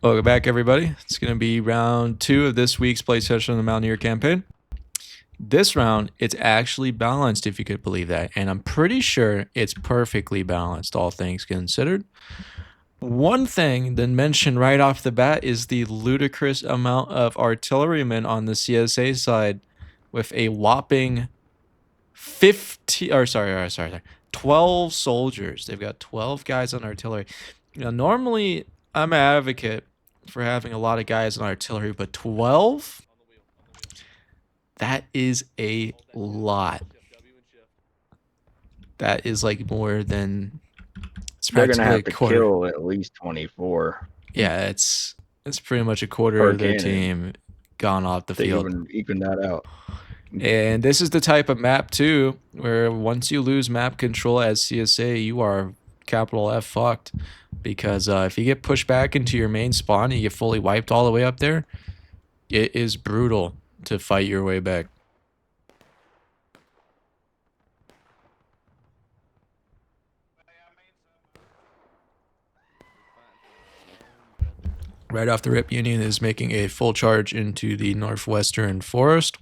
Welcome back, everybody. It's going to be round 2 of this week's play session on the Mountaineer campaign. This round, it's actually balanced, if you could believe that. And I'm pretty sure it's perfectly balanced, all things considered. One thing to mention right off the bat is the ludicrous amount of artillerymen on the CSA side with a whopping 12 soldiers. They've got 12 guys on artillery. Normally, I'm an advocate for having a lot of guys on artillery, but 12? That is a lot. That is like more than they're gonna have to kill at least 24. Yeah, it's pretty much a quarter of their team gone off the field. Even that out. And this is the type of map too, where once you lose map control as CSA, you are capital F fucked. Because if you get pushed back into your main spawn and you get fully wiped all the way up there, it is brutal to fight your way back. Right off the rip, Union is making a full charge into the northwestern forest.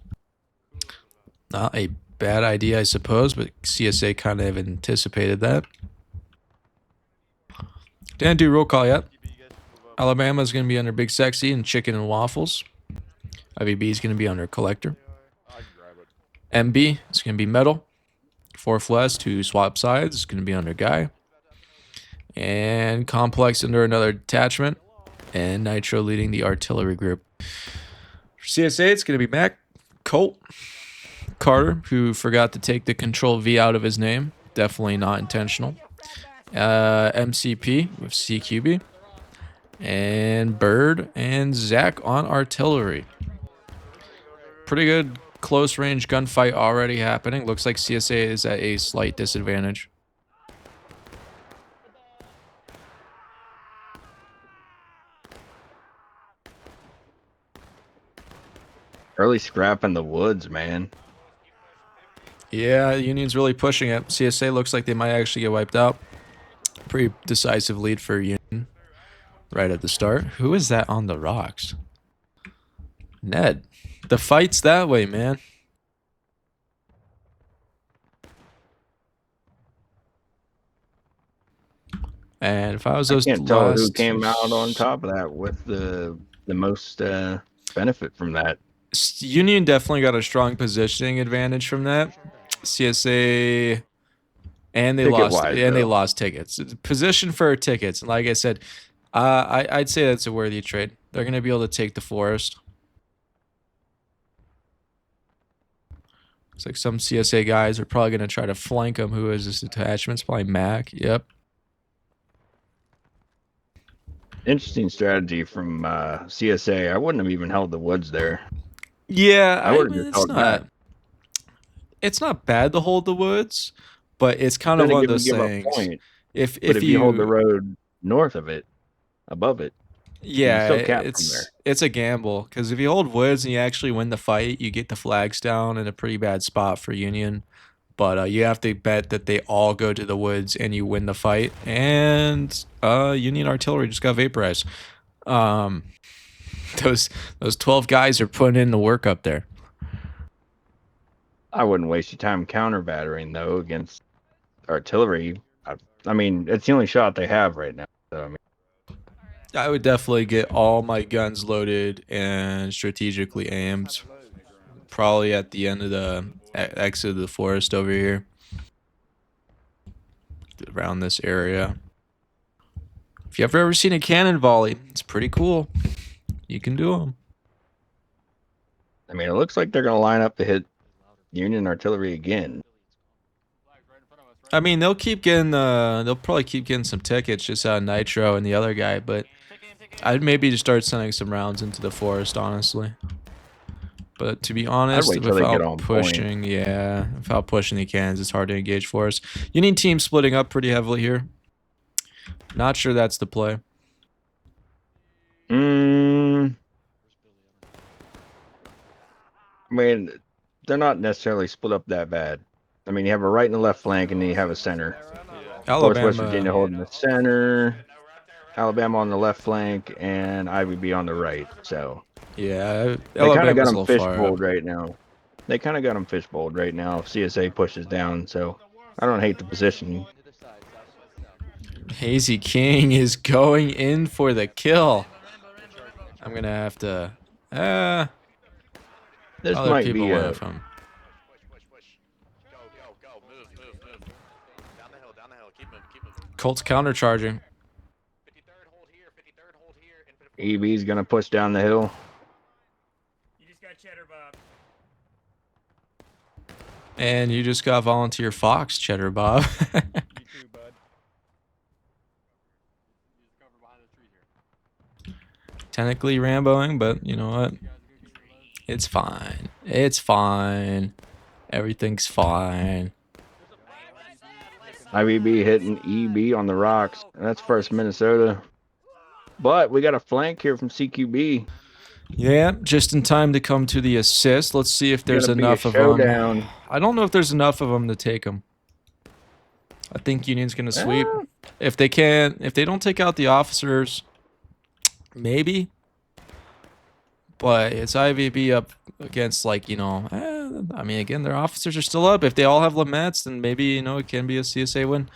Not a bad idea, I suppose, but CSA kind of anticipated that. Didn't do roll call yet. Alabama's going to be under Big Sexy and Chicken and Waffles. IVB is going to be under Collector. MB is going to be Metal. 4th West, who swap sides, is going to be under Guy. And Complex under another detachment. And Nitro leading the artillery group. For CSA, it's going to be Mac, Colt, Carter, who forgot to take the Control V out of his name. Definitely not intentional. MCP with CQB. And Bird and Zach on artillery. Pretty good close range gunfight already happening. Looks like CSA is at a slight disadvantage. Early scrap in the woods, man. Yeah, Union's really pushing it. CSA looks like they might actually get wiped out. Pretty decisive lead for Union right at the start. Who is that on the rocks? Ned. The fight's that way, man. And if I was those, I can't tell who came out on top of that with the most benefit from that. Union definitely got a strong positioning advantage from that. CSA, and they lost tickets. Position for tickets, and like I said, I'd say that's a worthy trade. They're gonna be able to take the forest. It's like some CSA guys are probably gonna try to flank them. Who is this detachment? It's probably Mac. Yep. Interesting strategy from CSA. I wouldn't have even held the woods there. Yeah, I mean, it's not bad to hold the woods, but it's kind of one of those things. If you hold the road north of it, above it, yeah, it's a gamble, because if you hold woods and you actually win the fight, you get the flags down in a pretty bad spot for Union. But you have to bet that they all go to the woods and you win the fight. And Union artillery just got vaporized. Those 12 guys are putting in the work up there. I wouldn't waste your time counter battering though against artillery. I mean, it's the only shot they have right now. So, I mean, I would definitely get all my guns loaded and strategically aimed. Probably at the end of the exit of the forest over here. Around this area. If you've ever seen a cannon volley, it's pretty cool. You can do them. I mean, it looks like they're going to line up to hit Union artillery again. I mean, they'll probably keep getting some tickets just out of Nitro and the other guy, but I'd maybe just start sending some rounds into the forest, honestly. But to be honest, without pushing the cannons, it's hard to engage for us. Union team splitting up pretty heavily here. Not sure that's the play. I mean, they're not necessarily split up that bad. I mean, you have a right and a left flank, and then you have a center. Alabama, West Virginia holding the center. Alabama on the left flank, and IVB on the right. So Yeah, they kind of got Alabama's a them little far up. fishbowled right now. They kind of got them fishbowled right now. If CSA pushes down, so I don't hate the position. Hazy King is going in for the kill. I'm gonna have to. This Other might people be went a with him. Colts countercharging. EB's gonna push down the hill. And you just got volunteer Fox, Cheddar Bob. Technically Ramboing, but you know what? It's fine. It's fine. Everything's fine. IVB hitting EB on the rocks. That's first Minnesota. But we got a flank here from CQB. Yeah, just in time to come to the assist. Let's see if It's there's gonna be a enough of them. showdown. I don't know if there's enough of them to take them. I think Union's gonna sweep. Eh, If they can't, if they don't take out the officers, maybe. But it's IVB up against, like, you know, I mean, again, their officers are still up. If they all have Lamets, then maybe, you know, it can be a CSA win.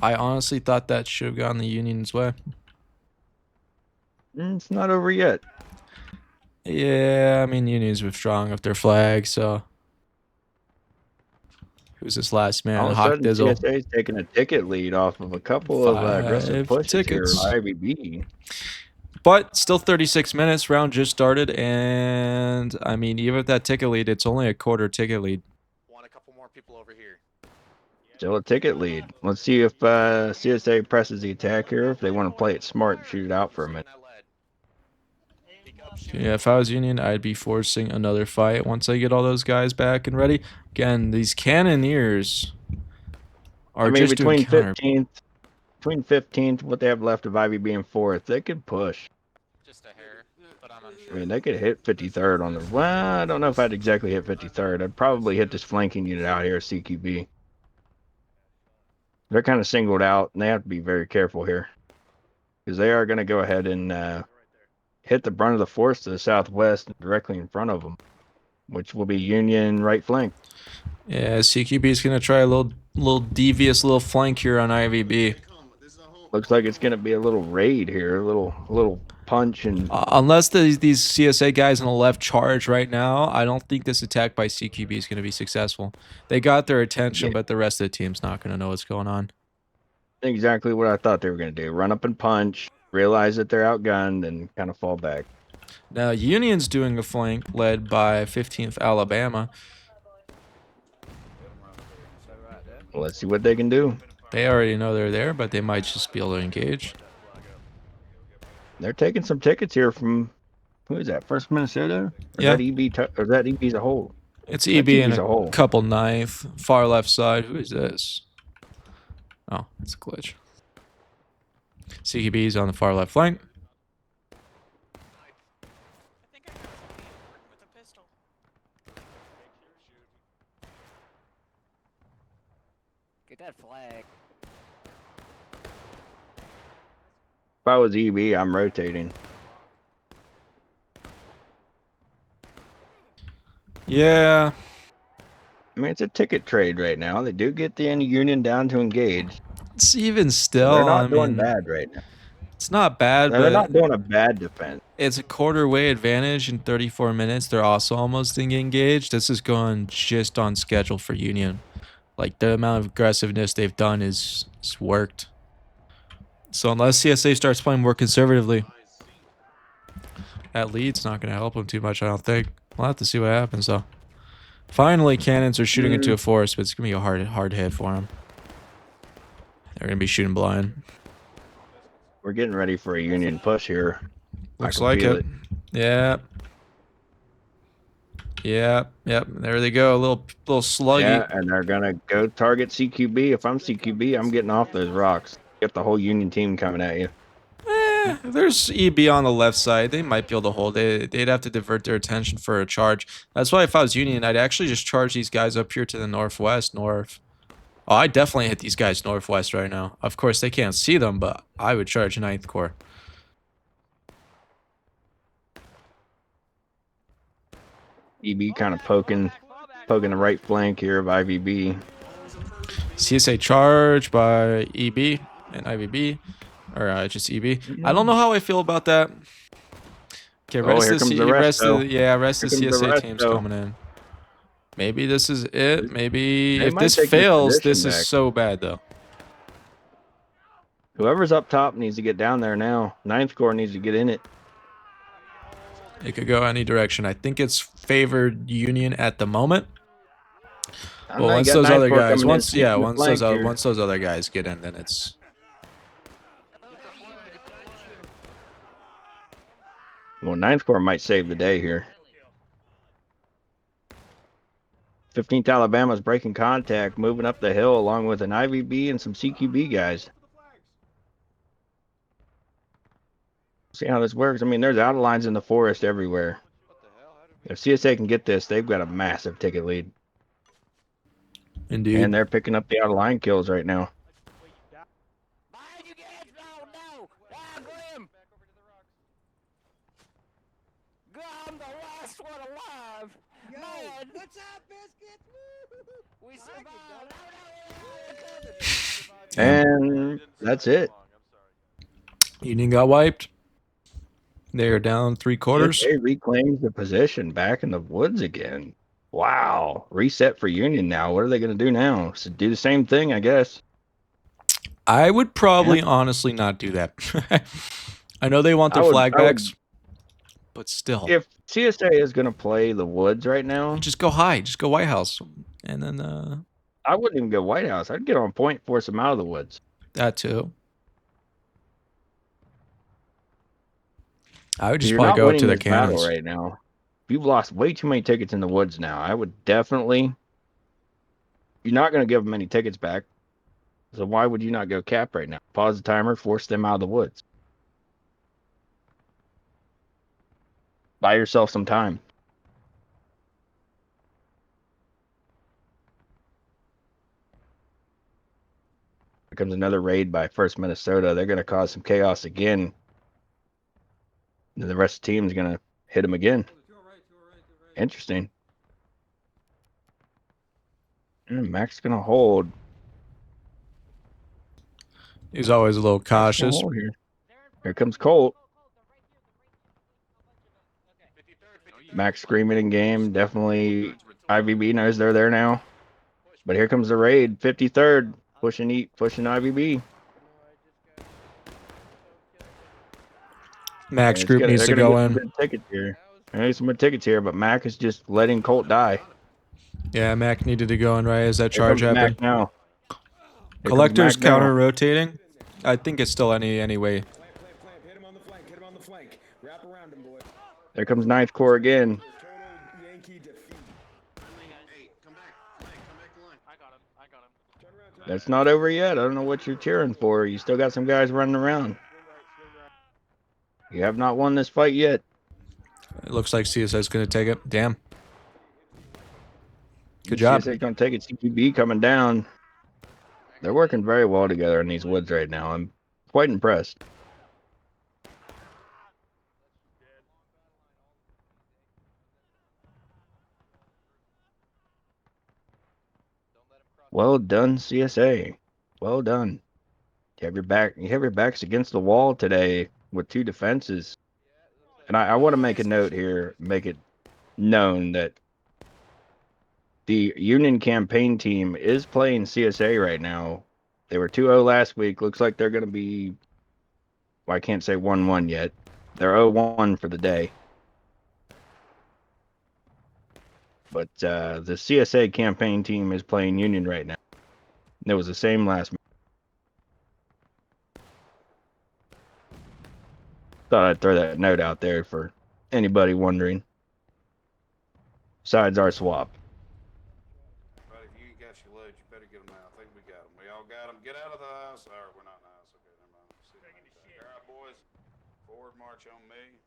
I honestly thought that should have gone the Union's way. it's not over yet. Yeah, I mean, Union's withdrawing with their flag, so. Who's this last man? All of a Hawk sudden, Dizzle. CSA is taking a ticket lead off of a couple of aggressive 5 pushes tickets. here. IVB. But still 36 minutes. Round just started, and I mean, even with that ticket lead, it's only a quarter ticket lead. Want a couple more people over here. Still a ticket lead. Let's see if CSA presses the attack here. If they want to play it smart, shoot it out for a minute. Yeah, if I was Union, I'd be forcing another fight once I get all those guys back and ready. Again, these Cannoneers are just doing counter. Between 15th, what they have left of IVB and 4th, they could push. Just a hair, but I'm unsure. I mean, they could hit 53rd on the. Well, I don't know if I'd exactly hit 53rd. I'd probably hit this flanking unit out here, CQB. They're kind of singled out, and they have to be very careful here, because they are going to go ahead and hit the brunt of the force to the southwest, directly in front of them, which will be Union right flank. Yeah, CQB is gonna try a little devious little flank here on IVB. Looks like it's going to be a little raid here, a little punch and. Unless these CSA guys on the left charge right now, I don't think this attack by CQB is going to be successful. They got their attention, but the rest of the team's not going to know what's going on. Exactly what I thought they were going to do. Run up and punch, realize that they're outgunned, and kind of fall back. Now, Union's doing a flank led by 15th Alabama. Let's see what they can do. They already know they're there, but they might just be able to engage. They're taking some tickets here from, who is that? First Minnesota? Or Yeah. Is that EB? Or is that EB as a whole? It's EB and as a a whole. couple ninth. Far left side. Who is this? Oh, it's a glitch. CQB's on the far left flank. I think I got somebody with a pistol. Get that flag. If I was EB, I'm rotating. Yeah. I mean, it's a ticket trade right now. They do get the Union down to engage. It's even still. They're not I doing mean, bad right now. it's not bad, They're not but doing a bad defense. it's a quarter way advantage in 34 minutes. They're also almost engaged. This is going just on schedule for Union. Like, the amount of aggressiveness they've done is worked. So unless CSA starts playing more conservatively, that lead's not going to help them too much, I don't think. We'll have to see what happens, though. Finally, cannons are shooting into a forest, but it's going to be a hard hit for them. They're going to be shooting blind. We're getting ready for a Union push here. Looks I can like feel it. Yeah. Yep. There they go. A little sluggy. Yeah, and they're gonna go target CQB. If I'm CQB, I'm getting off those rocks. Get the whole Union team coming at you. There's EB on the left side. They might be able to hold it. They'd have to divert their attention for a charge. That's why if I was Union, I'd actually just charge these guys up here to the northwest, north. Oh, I definitely hit these guys northwest right now. Of course, they can't see them, but I would charge 9th Corps. EB kind of poking the right flank here of IVB. CSA charge by EB and IVB, or just EB. I don't know how I feel about that. Okay, Oh, rest here of comes the the rest, though. rest Here of the comes the CSA rest, team's though. coming in. Maybe this is it. Maybe They if might this take this fails, position this is back. so bad though. Whoever's up top needs to get down there now. 9th Corps needs to get in it. It could go any direction. I think it's favored Union at the moment. I Well, know you once got those 9th other Corps guys, coming in, sneaking the flank here. once those other guys get in, then it's Well, 9th Corps might save the day here. 15th Alabama's breaking contact, moving up the hill along with an IVB and some CQB guys. See how this works. I mean, there's outlines in the forest everywhere. If CSA can get this, they've got a massive ticket lead. indeed. And they're picking up the out-of-line kills right now. Behind you guys! No, no! Ah, Grim! I'm the last one alive! Man! What's up, biscuits? We survived! And that's it. Union got wiped. They are down 3/4. CSA reclaims the position back in the woods again. Wow. Reset for Union now. What are they going to do now? So do the same thing, I guess. I would probably honestly not do that. I know they want their I would- flag I would- backs, but still, If CSA is going to play the woods right now, just go high, just go White House, and then I wouldn't even go White House. I'd get on point, force them out of the woods. that too. I would just You're probably not go winning to the this battle cannons. right now. You've lost way too many tickets in the woods now. I would definitely. You're not going to give them any tickets back. So why would you not go cap right now? Pause the timer, force them out of the woods. Buy yourself some time. Here comes another raid by First Minnesota. They're going to cause some chaos again. And the rest of the team is going to hit them again. Interesting. And Mac's going to hold. He's always a little Mac's gonna cautious. hold here. Here comes Colt. Max screaming in game. Definitely IVB knows they're there now. But here comes the raid. 53rd. Pushing IVB. Max And group they're needs to gonna go get some in. good tickets here. There's some good tickets here, but Mac is just letting Colt die. Yeah, Mac needed to go in right as that Here charge comes Mac happened. now. Here comes Collector's Mac now. counter rotating. I think it's still anyway. Hit him on the flank. Hit him on the flank. Wrap around him, boy. There comes 9th Corps again. Total Yankee defeat. That's not over yet. I don't know what you're cheering for. You still got some guys running around. You have not won this fight yet. It looks like CSI's going to take it. Damn. Good job. CSA going to take it. CQB coming down. They're working very well together in these woods right now. I'm quite impressed. Well done, CSA. Well done. You have your backs against the wall today with 2 defenses. And I want to make a note here, make it known that the Union campaign team is playing CSA right now. They were 2-0 last week. Looks like they're going to be, well, I can't say 1-1 yet. They're 0-1 for the day. But the CSA campaign team is playing Union right now. And it was the same last week. Thought I'd throw that note out there for anybody wondering. Besides our swap. But if you got your loads, you better get them out. I think we got them. We all got them. Get out of the house. Or we're not in the house. Okay, never mind. All right, boys. Forward march on me.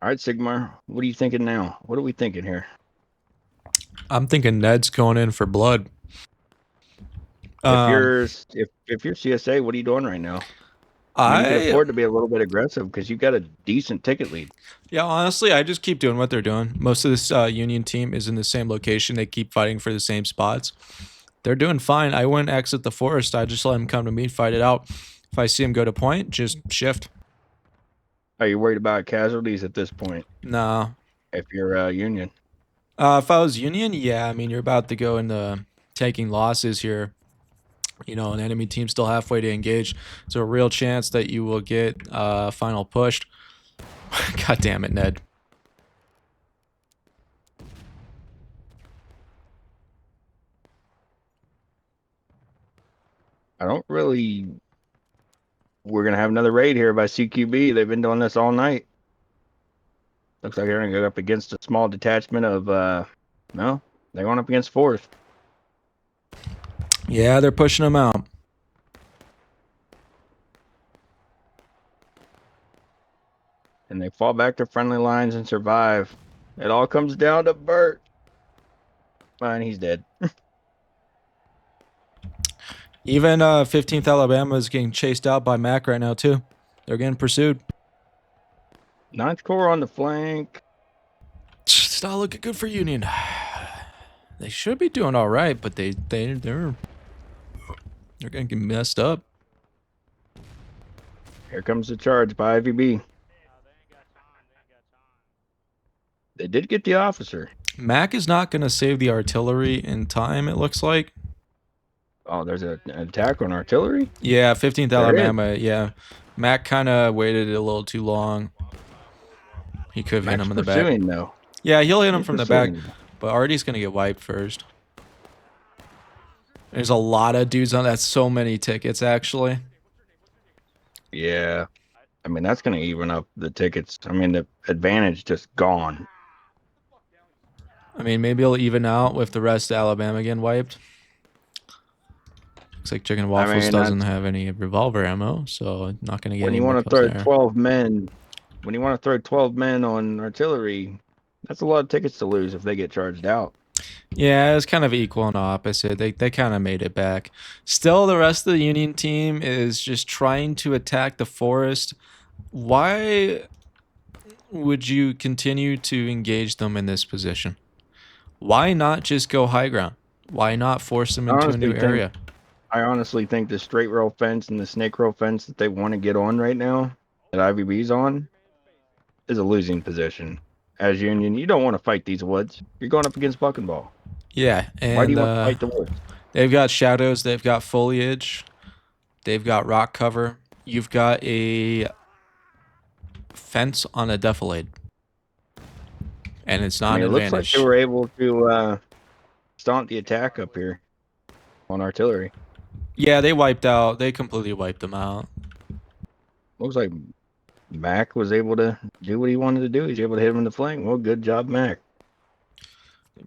All right, Sigmar, what are you thinking now? What are we thinking here? I'm thinking Ned's going in for blood. Um, If you're CSA, what are you doing right now? I mean, you can I afford to be a little bit aggressive because you got a decent ticket lead. Yeah, honestly, I just keep doing what they're doing. Most of this Union team is in the same location. They keep fighting for the same spots. They're doing fine. I wouldn't exit the forest. I just let them come to me, fight it out. If I see them go to point, just shift. Are you worried about casualties at this point? Nah. If you're Union, If I was Union, yeah. I mean, you're about to go into taking losses here. You know, an enemy team still halfway to engage. So a real chance that you will get final pushed. God damn it, Ned. I don't really. We're gonna have another raid here by CQB. They've been doing this all night. Looks like they're gonna go up against a small detachment of. No, they're going up against fourth. Yeah, they're pushing them out. And they fall back to friendly lines and survive. It all comes down to Bert. Fine, he's dead. Even 15th Alabama is getting chased out by Mac right now, too. They're getting pursued. Ninth Corps on the flank. It's not looking good for Union. They should be doing all right, but they're gonna get messed up. Here comes the charge by IVB. They did get the officer. Mac is not gonna save the artillery in time. It looks like. Oh, there's an attack on artillery. Yeah, 15th There is. Alabama. Yeah, Mac kind of waited a little too long. He could have hit Max him in the back. pursuing though. Yeah, he'll hit him He's from the back, pursuing. but Artie's gonna get wiped first. There's a lot of dudes on that. So many tickets, actually. Yeah, I mean that's gonna even up the tickets. I mean the advantage just gone. I mean, maybe it'll even out with the rest of Alabama getting wiped. Looks like Chicken and Waffles mean, doesn't have any revolver ammo, so not gonna get When any you want to kills throw there. 12 men, when you want to throw 12 men on artillery, that's a lot of tickets to lose if they get charged out. Yeah, it's kind of equal and opposite. They kind of made it back. Still, the rest of the Union team is just trying to attack the forest. Why would you continue to engage them in this position? Why not just go high ground? Why not force them into a new area? I honestly think the straight rail fence and the snake rail fence that they want to get on right now, that IVB's on, is a losing position. As Union, you don't want to fight these woods. You're going up against Buckenball. Yeah, Why do and you want to fight the woods? they've got shadows, they've got foliage, they've got rock cover. You've got a fence on a defilade. And it's not I mean, it an looks like advantage. they were able to stomp the attack up here on artillery. Yeah, they completely wiped them out. Looks like Mac was able to do what he wanted to do. He's able to hit him in the flank. Well, good job, Mac.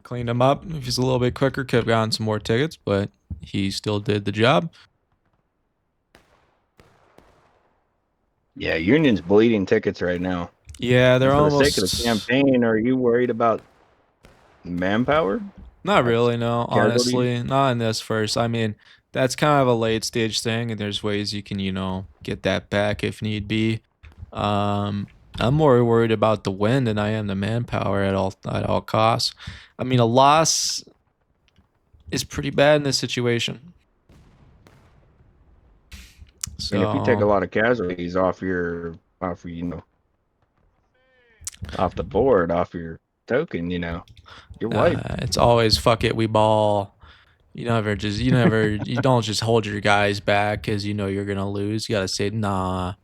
Cleaned him up. If he's a little bit quicker, could have gotten some more tickets, but he still did the job. Yeah, Union's bleeding tickets right now. Yeah, they're For almost. the sake of the campaign, are you worried about manpower? Not really, no. Casualties? Honestly, not in this first. I mean, that's kind of a late stage thing, and there's ways you can, get that back if need be. I'm more worried about the win than I am the manpower at all costs. I mean, a loss is pretty bad in this situation. So, And if you take a lot of casualties off the board, off your token, you're wiped. it's always fuck it, we ball. You don't just hold your guys back because you're gonna lose. You gotta say, nah,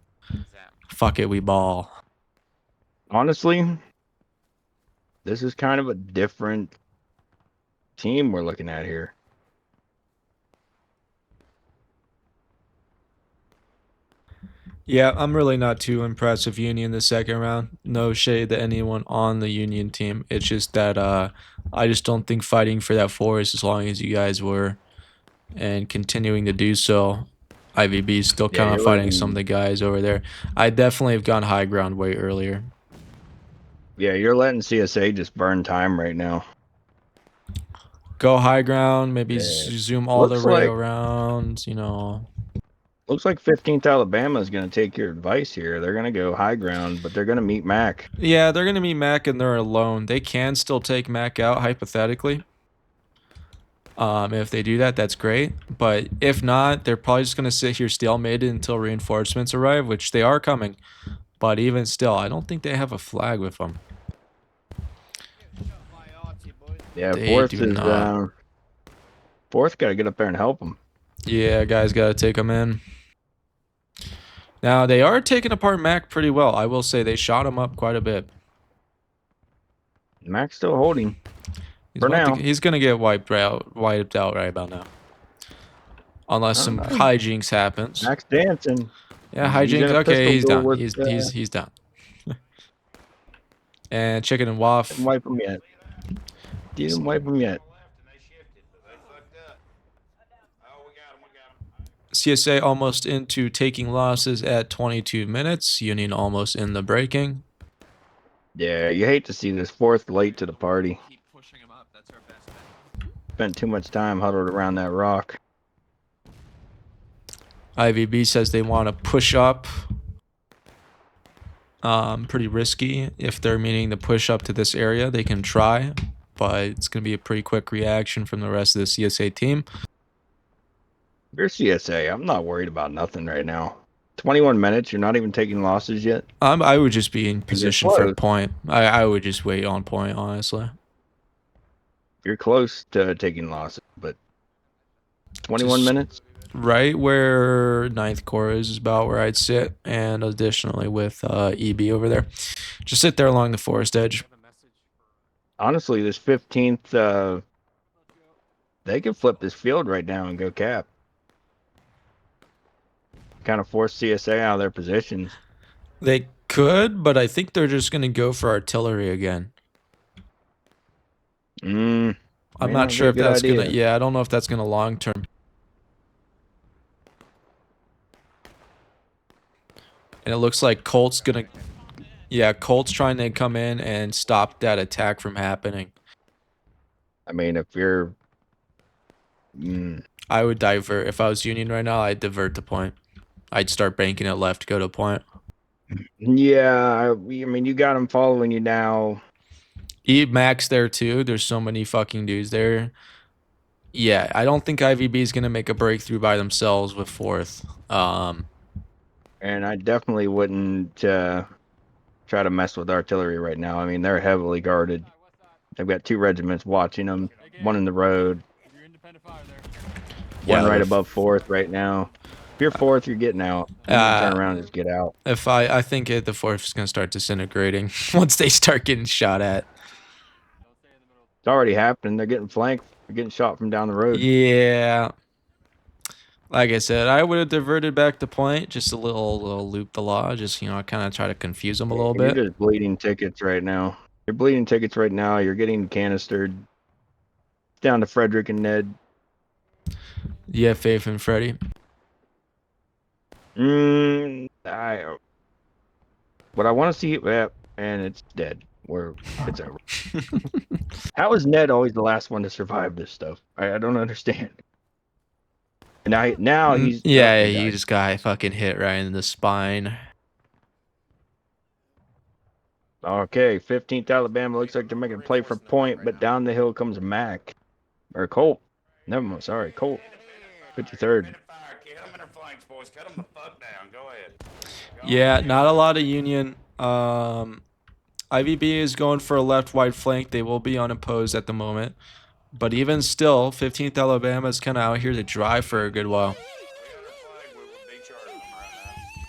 fuck it, we ball. Honestly, this is kind of a different team we're looking at here. Yeah, I'm really not too impressed with Union the second round. No shade to anyone on the Union team. It's just that I just don't think fighting for that forest as long as you guys were and continuing to do so. IVB is still kind of you're fighting letting- some of the guys over there. I definitely have gone high ground way earlier. Yeah, you're letting CSA just burn time right now. Go high ground, maybe Yeah. zoom all the Looks way like- around, you know. Looks like 15th Alabama is going to take your advice here. They're going to go high ground, but they're going to meet Mac. Yeah, they're going to meet Mac and they're alone. They can still take Mac out, hypothetically. If they do that, that's great. But if not, they're probably just going to sit here stalemated until reinforcements arrive, which they are coming. But even still, I don't think they have a flag with them. Yeah, They fourth do is not. fourth got to get up there and help them. Yeah, guys got to take them in. Now, they are taking apart Mac pretty well. I will say they shot him up quite a bit. Mac's still holding. He's For now. he's going to get wiped out right about now. Unless some know. hijinks happens. Mac's dancing. Yeah, He's in hijinks. a Okay, pistol he's duel done. with, He's done. And chicken and Didn't waff. wipe him yet. Didn't wipe him yet. CSA almost into taking losses at 22 minutes. Union almost in the breaking. Yeah, you hate to see this fourth late to the party. Keep pushing him up. That's our best bet. Spent too much time huddled around that rock. IVB says they want to push up. Pretty risky. If they're meaning to push up to this area, they can try. But it's going to be a pretty quick reaction from the rest of the CSA team. If you're CSA, I'm not worried about nothing right now. 21 minutes, you're not even taking losses yet. I would just be in position for a close. point. I would just wait on point, honestly. You're close to taking losses, but 21 Just- minutes? Right where 9th Corps is about where I'd sit, and additionally with EB over there. Just sit there along the forest edge. Honestly, this 15th, they could flip this field right now and go cap. Kind of force CSA out of their positions. They could, but I think they're just going to go for artillery again. Mm, I'm may not be sure a if good that's going idea. to... Yeah, I don't know if that's going to long term. And it looks like Colt's going to... Yeah, Colt's trying to come in and stop that attack from happening. I mean, if you're... I would divert. If I was Union right now, I'd divert to point. I'd start banking it left, go to point. Yeah, I mean, you got them following you now. Max there too. There's so many fucking dudes there. Yeah, I don't think IVB is gonna make a breakthrough by themselves with fourth. And I definitely wouldn't try to mess with artillery right now. I mean, they're heavily guarded. They've got 2 regiments watching them, one in the road, Yeah, one right they're- above fourth right now. If you're fourth, you're getting out. You need to turn around and just get out. If I think the fourth is gonna start disintegrating once they start getting shot at. It's already happening. They're getting flanked. They're getting shot from down the road. Yeah. Like I said, I would have diverted back to point, just a little loop the law, just kind of try to confuse them a little You're bit. just bleeding tickets right now. You're bleeding tickets right now. You're getting canistered. Down to Frederick and Ned. You have faith in Freddy? What I want to see, and it's dead. It's over. How is Ned always the last one to survive this stuff? I don't understand. And now he's Yeah, he he died. just got fucking hit right in the spine. Okay, 15th Alabama looks like they're making a play for point, but down the hill comes Mac or Colt. Never mind, sorry, Colt. 53rd. Hit them in their flanks, boys. Cut them the fuck down. Go ahead. Yeah, not a lot of Union. IVB is going for a left wide flank. They will be unopposed at the moment. But even still, 15th Alabama is kind of out here to drive for a good while.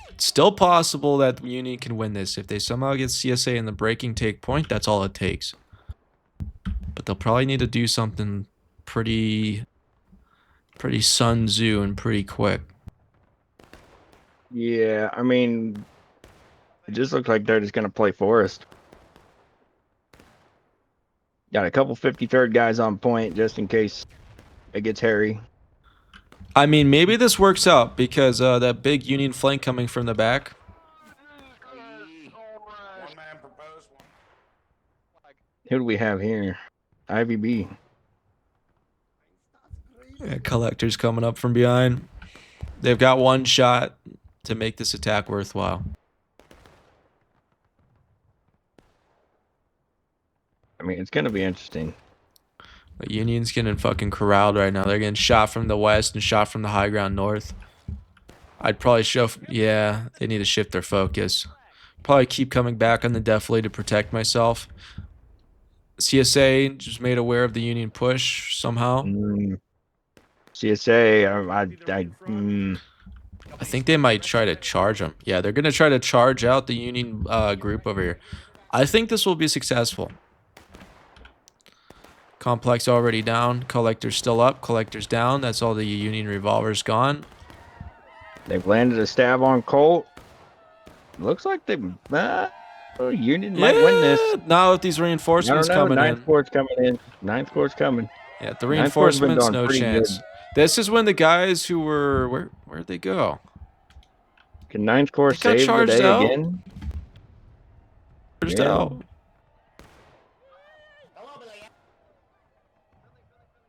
It's still possible that Union can win this. If they somehow get CSA in the breaking take point, that's all it takes. But they'll probably need to do something pretty Sun Tzu and pretty quick. Yeah, I mean, it just looks like they're just going to play Forest. Got a couple 53rd guys on point just in case it gets hairy. I mean, maybe this works out because that big Union flank coming from the back. One man proposed. Who do we have here? IVB. Yeah, Collector's coming up from behind. They've got one shot to make this attack worthwhile. I mean, it's gonna be interesting. But Union's getting fucking corralled right now. They're getting shot from the west and shot from the high ground north. I'd probably yeah, they need to shift their focus. Probably keep coming back on the deflate to protect myself. CSA just made aware of the Union push somehow. CSA, I think they might try to charge them. Yeah, they're going to try to charge out the Union group over here. I think this will be successful. Complex already down. Collector's still up. Collector's down. That's all the Union revolvers gone. they've landed a stab on Colt. Looks like they Union might win this. Now with these I don't reinforcements know. coming Ninth in. Corps coming in. Ninth Corps coming. Yeah, the Ninth Corps been reinforcements, doing no pretty chance. good. This is when the guys who were where'd they go? Can Ninth Corps They got save the charged day out. again? Charged Yeah. out.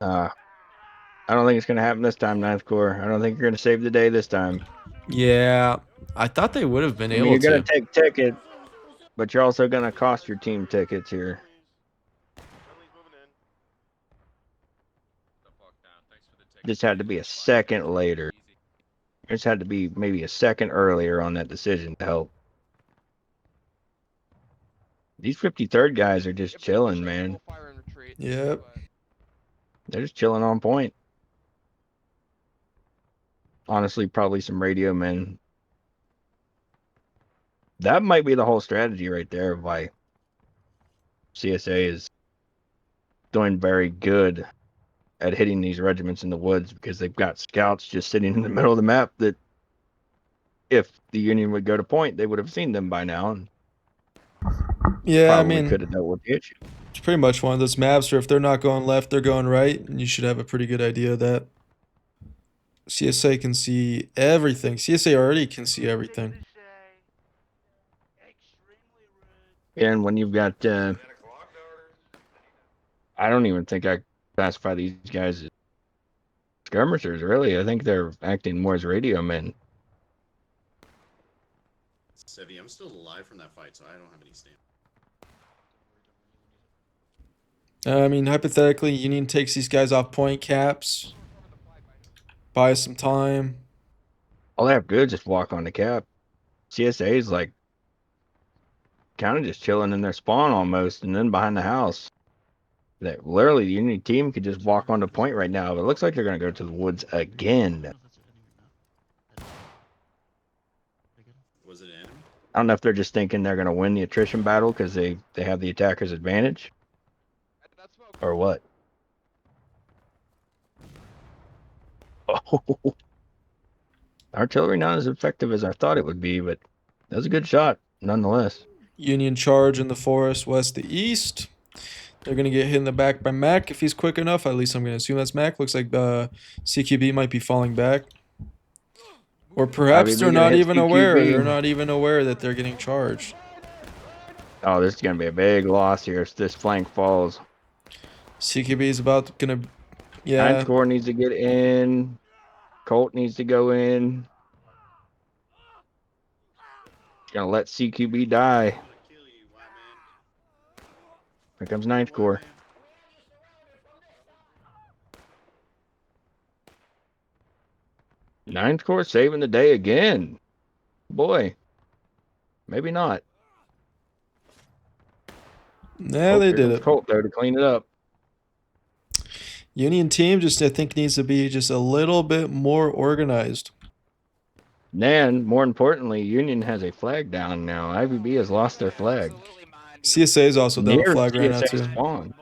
I don't think it's gonna happen this time, Ninth Corps. I don't think you're gonna save the day this time. Yeah, I thought they would have been I mean, able you're gonna to. take tickets, but you're also gonna cost your team tickets here. Just had to be a second later. Just had to be maybe a second earlier on that decision to help. These 53rd guys are just chilling, man. Yep. They're just chilling on point. Honestly, probably some radio men. That might be the whole strategy right there of why CSA is doing very good at hitting these regiments in the woods, because they've got scouts just sitting in the middle of the map that if the Union would go to point, they would have seen them by now and Yeah, I probably mean, could have dealt with the issue. it's pretty much one of those maps where if they're not going left, they're going right, and you should have a pretty good idea of that. CSA can see everything. CSA already can see everything. And when you've got, I don't even think I classify these guys as skirmishers, really. I think they're acting more as radio men. Sevi, I'm still alive from that fight, so I don't have any stamina. I mean, hypothetically, Union takes these guys off point caps, buys some time. All they have to do is just walk on the cap. CSA is like kind of just chilling in their spawn almost, and then behind the house. That literally the Union team could just walk on the point right now, but it looks like they're going to go to the woods again. Was it an enemy? I don't know if they're just thinking they're going to win the attrition battle because they have the attacker's advantage, or what. Oh, artillery not as effective as I thought it would be, but that was a good shot nonetheless. Union charge in the forest west to east. They're going to get hit in the back by Mac if he's quick enough. At least I'm going to assume that's Mac. Looks like CQB might be falling back. Or perhaps they're not even aware. They're not even aware that they're getting charged. Oh, this is going to be a big loss here if this flank falls. CQB is about going to... Yeah. Ninth Corps needs to get in. Colt needs to go in. Gonna let CQB die. Here comes Ninth Corps. Ninth Corps saving the day again. Boy. Maybe not. Yeah, they did it. Colt there to clean it up. Union team just, I think, needs to be just a little bit more organized. And more importantly, Union has a flag down now. IVB has lost their flag. CSA is also down a Near flag right now, CSA too. spawn.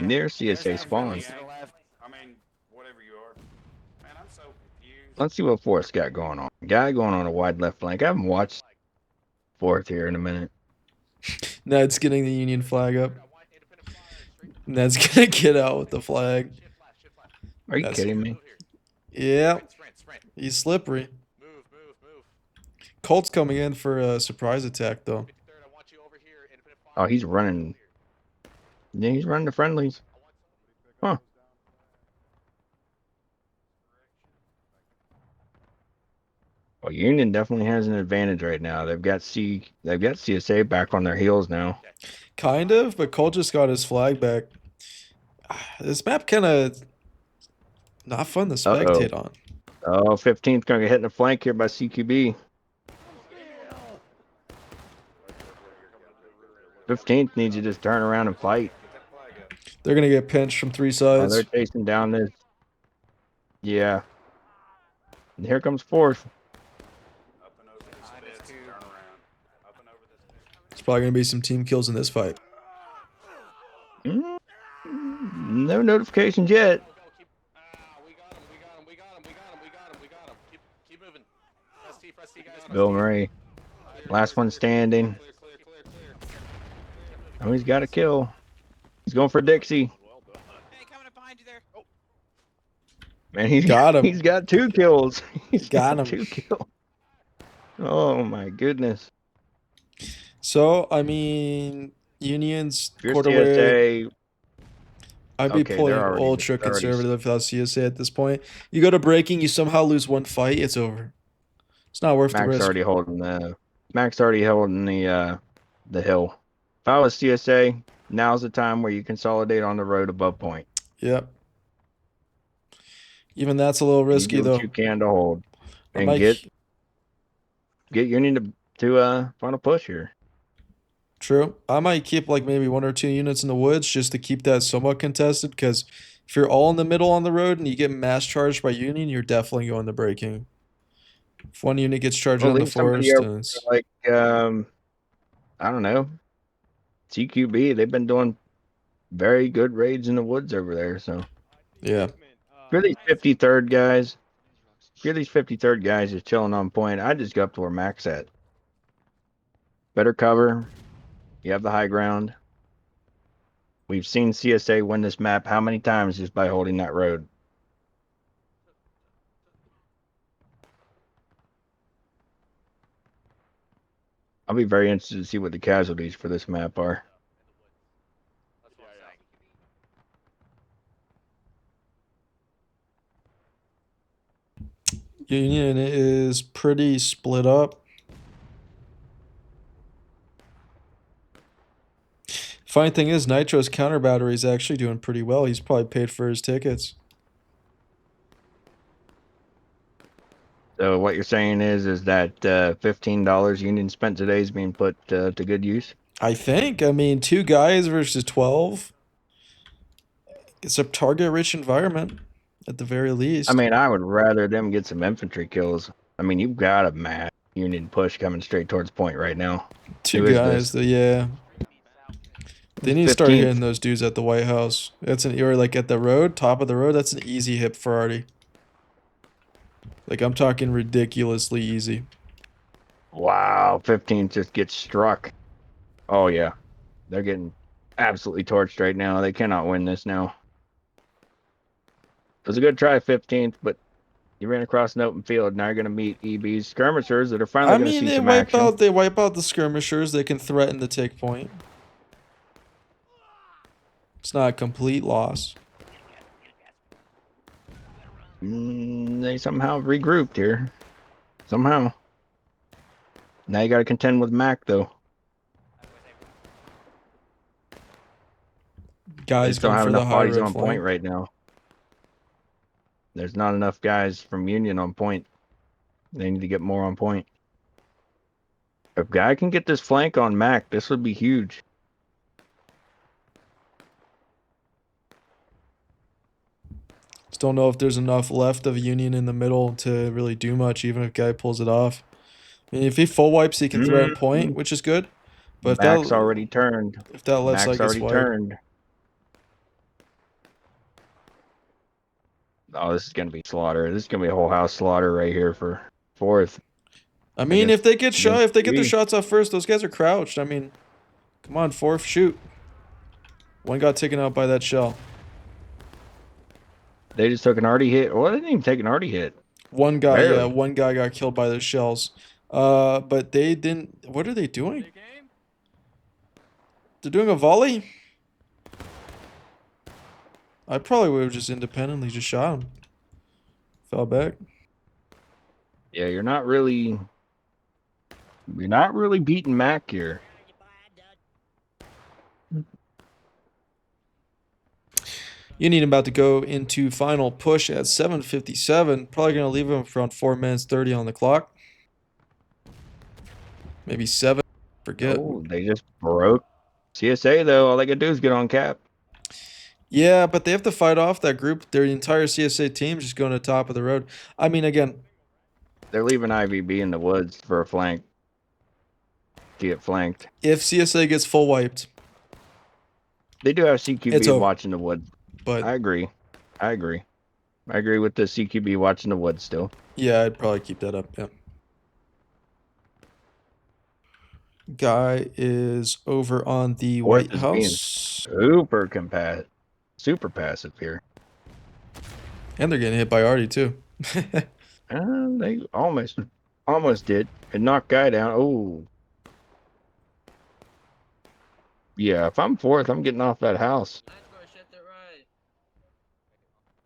Near CSA spawn. I mean, whatever you are. Man, I'm so confused. Let's see what Forrest got going on. Guy going on a wide left flank. I haven't watched Fourth here in a minute. Ned's getting the Union flag up. Ned's gonna get out with the flag. Are you kidding me? Yeah. He's slippery. Colt's coming in for a surprise attack, though. Oh, he's running. Yeah, he's running the friendlies. Huh. Well, Union definitely has an advantage right now. They've got CSA back on their heels now. Kind of, but Cole just got his flag back. This map kind of not fun to Uh-oh. spectate on. Oh, 15th gonna get hit in the flank here by CQB. 15th needs to just turn around and fight. They're gonna get pinched from 3 Oh, sides. they're chasing down this. Yeah. And here comes 4th. Up and over this fence, turn around. Up and over this fence. There's probably gonna be some team kills in this fight. No notifications yet. We got him. Keep moving. Press T, guys. Bill Murray, last one standing. Clear. Oh, he's got a kill. He's going for Dixie. Hey, coming up behind you there. Oh. Man, he's Got him. He's got 2 kills. He's Got got him. 2 kills. Oh my goodness. So I mean, Union's If you're quarterweight. CSA, I'd be okay, pulling they're already ultra conservative without CSA at this point. You go to breaking, you somehow lose 1 fight, it's over. It's not worth the Mac's risk. already holding the hill. If I was CSA, now's the time where you consolidate on the road above point. Yep. Even that's a little risky You do what though. you can to hold I and might- get Union to final push here. True. I might keep like maybe 1 or 2 units in the woods just to keep that somewhat contested. Because if you're all in the middle on the road and you get mass charged by Union, you're definitely going to breaking. If 1 unit gets charged Well, on the leave somebody forest, over then it's- like I don't know, CQB. They've been doing very good raids in the woods over there. So yeah. if you're these 53rd guys, just chilling on point, I just go up to where Mac's at. Better cover. You have the high ground. We've seen CSA win this map how many times just by holding that road? I'll be very interested to see what the casualties for this map are. Union is pretty split up. Funny thing is, Nitro's counter battery is actually doing pretty well. He's probably paid for his tickets. So what you're saying is that $15 Union spent today is being put to good use? I think. I mean, 2 guys versus 12. It's a target-rich environment, at the very least. I mean, I would rather them get some infantry kills. I mean, you've got a mad Union push coming straight towards point right now. 2 Who is guys, this? yeah. They need to start hitting those dudes at the White House. That's or like at the road, top of the road. That's an easy hit for Artie. Like I'm talking ridiculously easy. Wow, 15 just gets struck. Oh yeah, they're getting absolutely torched right now. They cannot win this now. It was a good try, 15th, but you ran across an open field. Now you're going to meet EB's skirmishers that are finally going to see some action. They wipe out the skirmishers. They can threaten to take point. It's not a complete loss. They somehow regrouped here. Somehow. Now you got to contend with Mac, though. Guys don't going have for the enough high bodies road on flank. point right now. There's not enough guys from Union on point. They need to get more on point. If guy can get this flank on Mac, this would be huge. Just don't know if there's enough left of Union in the middle to really do much, even if guy pulls it off. I mean, if he full wipes, he can threaten point, which is good. But if Mac's that, already turned. if that left side Mac's gets already wired, turned. Oh, this is going to be slaughter. This is going to be a whole house slaughter right here for 4th. I mean, if they get shot, if they get their three. shots off first, those guys are crouched. I mean, come on, 4th, shoot. 1 got taken out by that shell. They just took an arty hit. Well, they didn't even take an arty hit. 1 guy, Barely. yeah, 1 guy got killed by those shells. But they didn't. What are they doing? They're doing a volley. I probably would have just independently just shot him. Fell back. Yeah, you're not really beating Mac here. Union about to go into final push at 7:57. Probably going to leave him for around 4 minutes 30 on the clock. Maybe 7. Forget. Oh, they just broke CSA though. All they could do is get on cap. Yeah, but they have to fight off that group. Their entire CSA team just going to the top of the road. I mean, again, They're leaving IVB in the woods for a flank. To get flanked. if CSA gets full wiped, They do have It's CQB over. watching the woods. but I agree with the CQB watching the woods still. yeah, I'd probably keep that up. Yeah. Guy is over on the Fourth White is being House. super passive here. And they're getting hit by Artie, too. They almost did. And knocked Guy down. Oh. Yeah, if I'm fourth, I'm getting off that house.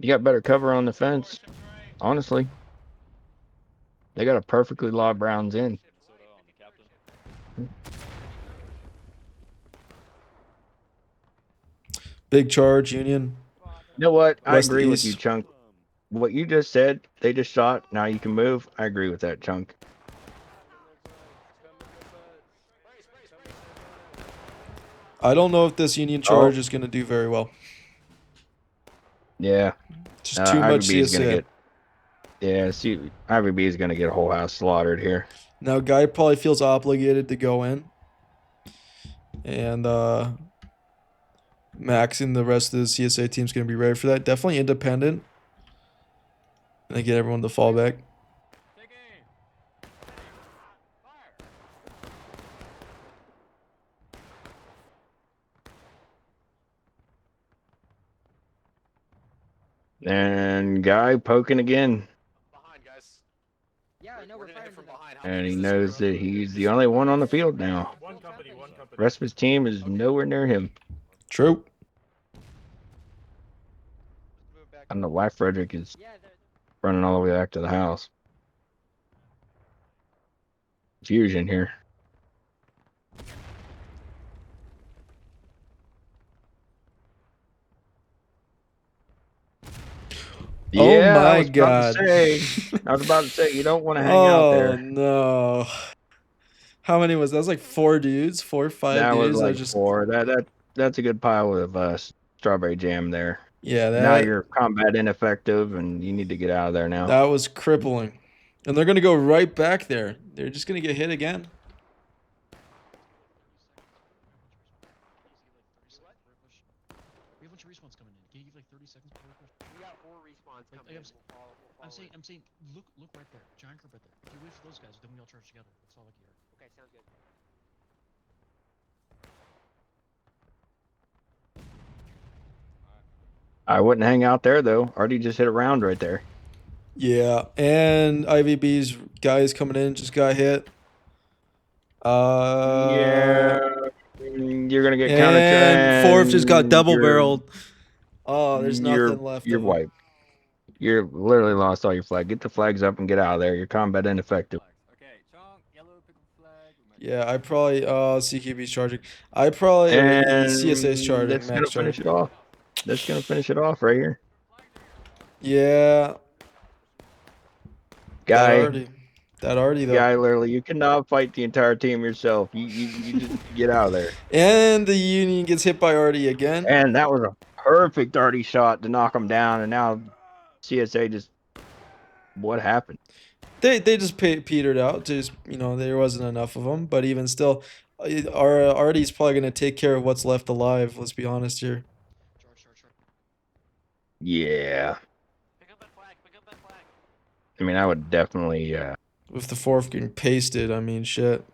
You got better cover on the fence. Honestly. They got a perfectly lobbed rounds in. Big charge, Union. You know what? I West to agree with you, east. Chunk. What you just said, they just shot. Now you can move. I agree with that, Chunk. I don't know if this Union charge is going to do very well. Yeah. Just too much IVB is gonna CSA. get. Yeah, see, IVB is gonna get a whole house slaughtered here. Now, Guy probably feels obligated to go in. And Max and the rest of the CSA team's going to be ready for that. Definitely independent. And they get everyone to fall back. And Guy poking again. Behind, guys. Yeah, I know We're we're gonna hit firing from from behind. How And big he is this knows group? that he's the only one on the field now. One company, one company. The rest of his team is nowhere near him. True. I don't know why Frederick is Yeah, running all the way back to the house. Fusion here. Yeah, Oh my I was about God. to say, you don't want to hang out Oh there. no. How many was that? Was like 4 dudes, 4 or 5 That was dudes. I like just 4. That's a good pile of strawberry jam there. yeah, Now that you're combat ineffective, and you need to get out of there now. that was crippling. And they're gonna go right back there. They're just gonna get hit again. We have a bunch of respawns coming in. Can you give like 30 seconds before we push? we got 4 respawns Like, coming. I'm saying, look right there. Giant group right there. If you wait for those guys, then we all charge together. That's all I care. Okay, sounds good. I wouldn't hang out there though. Already just hit a round right there. Yeah, and IVB's guys coming in just got hit. Yeah, you're gonna get And fourth just got double you're- barreled. Oh, there's you're- nothing left You're of 'em. wiped. You're literally lost all your flag. Get the flags up and get out of there. You're combat ineffective. Okay, chunk, yellow, pick a flag. Yeah, I probably CQB's charging. I probably And CSA's charging. that's gonna Max finish charging. it off. That's gonna finish it off right here. Yeah, Guy, that already though. guy, literally, you cannot fight the entire team yourself. You just get out of there. And the Union gets hit by Artie again. And that was a perfect Artie shot to knock him down. And now CSA just, what happened? They just petered out. Just there wasn't enough of them. But even still, Artie's probably gonna take care of what's left alive. Let's be honest here. Charge. Yeah. Pick up that flag. Pick up that flag. I mean, I would definitely, With the fourth getting pasted, I mean, shit.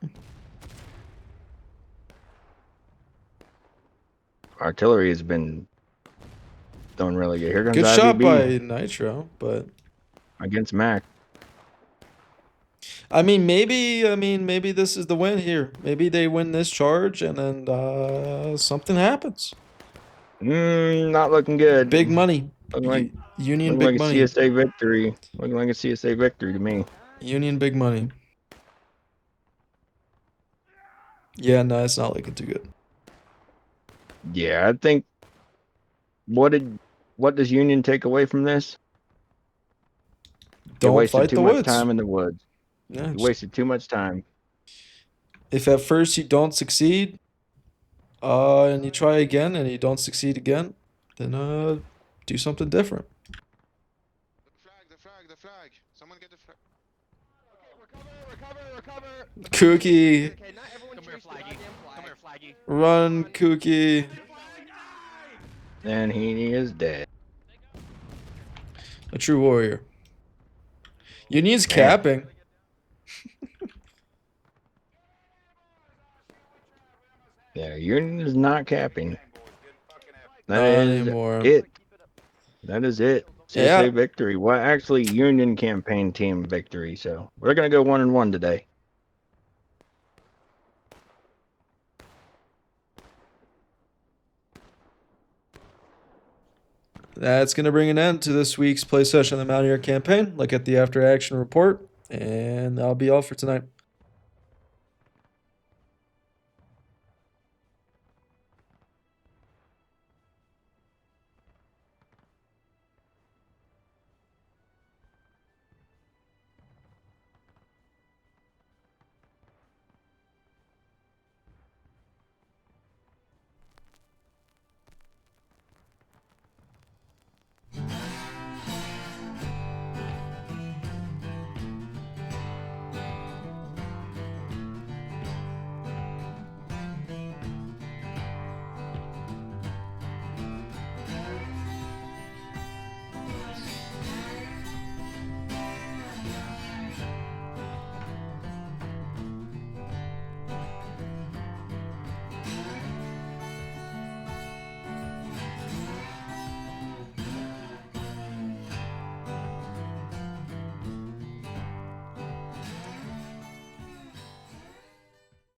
artillery has been doing really good. Here comes Good IVB shot by Nitro, but against Mac. I mean, maybe this is the win here. Maybe they win this charge, and then something happens. Not looking good. Big money. Looking like, Union looking big like a money. CSA victory. Looking like a CSA victory to me. Union big money. Yeah, no, it's not looking too good. Yeah, I think what does Union take away from this? You Don't wasted fight too the much woods. time in the woods. Yeah, You just- wasted too much time. if at first you don't succeed, and you try again and you don't succeed again, then do something different. The flag. Someone get the flag. Recover. Kooky, Okay, not everyone Come here, chase the Flaggy. goddamn flag. Come here, Flaggy. run, Kooky. And he is dead. A true warrior. Union's Man. capping. Yeah, Union is not capping. That Not is anymore. it. That is it. Yeah. CSA victory. Well, actually, Union campaign team victory. So we're gonna go 1-1 today. That's going to bring an end to this week's play session of the Mountaineer campaign. Look at the after action report, and that'll be all for tonight.